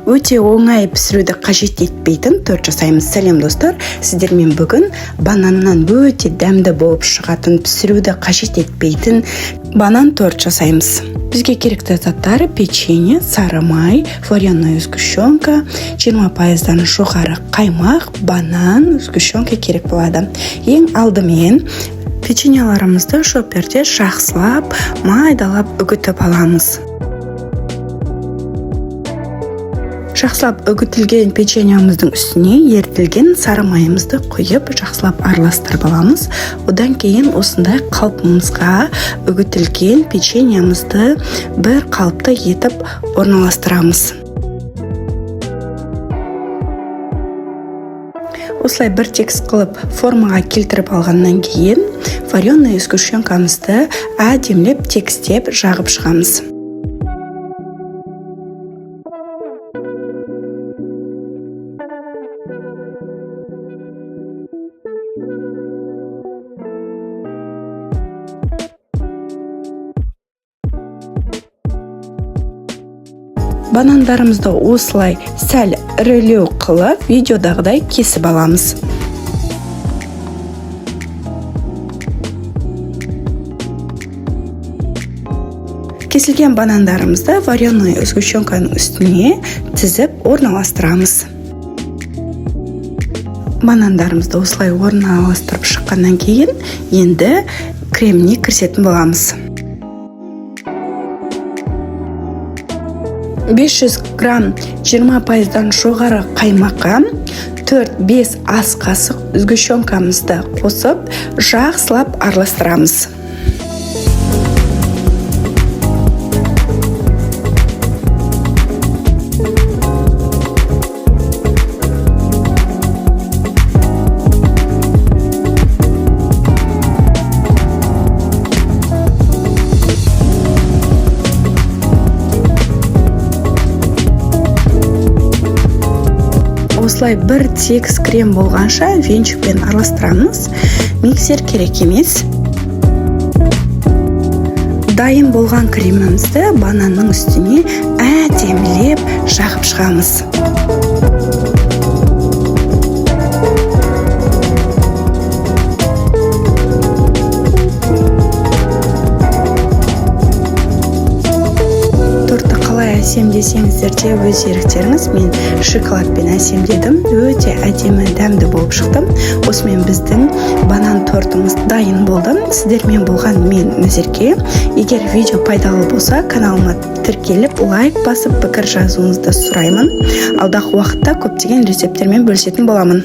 Өте оңай пісіруді қажет етпейтін торт жасаймыз. Сәлем достар, сіздермен бүгін бананнан өте дәмді болып шығатын, пісіруді қажет етпейтін банан торт жасаймыз. Бізге керекті заттар: печенье, сары май, вареная сгущенка, 20%-дан жоғары қаймақ, банан, сгущенка керек болады. Ең алдымен печеньеларымызды шоперде жақсылап, майдалап үгітіп аламыз. Жақсылап үгітілген печеньеміздің үстіне ерітілген сары майымызды құйып, жақсылап араластырып аламыз. Одан кейін осындай қалпымызға үгітілген печеньемізді бір қалыпты етіп орналастырамыз. Осылай бір текст қылып формаға келтіріп алғаннан кейін вареная сгущенкамызды әдемілеп текстеп жағып шығамыз. Банандарымызды осылай сәл ірілеу қылып, видеодағыдай кесіп аламыз. Кесілген банандарымызды вареная сгущенканың үстіне тізіп орналастырамыз. Банандарымызды осылай орналастырып шыққаннан кейін енді креміне кірісетін боламыз. 500 грамм 20%-дан жоғары қаймаққа 4-5 ас қасық сгущенкамызды қосып, жақсылап араластырамыз. Осылай бір тегіс крем болғанша венчикпен араластырамыз. Миксер керек емес. Дайын болған кремімізді бананның үстіне әдемілеп жағып шығамыз. Әсемдесеңіздер де өз еріктеріңіз. Мен шоколадпен әсемдедім. Өте әдемі, дәмді болып шықтым. Осымен біздің банан тортымыз дайын болды. Сіздермен болған мен Назерке. Егер видео пайдалы болса, каналыма тіркеліп, лайк басып, пікір жазуыңызды сұраймын. Алдағы уақытта көптеген рецепттермен бөлісетін боламын.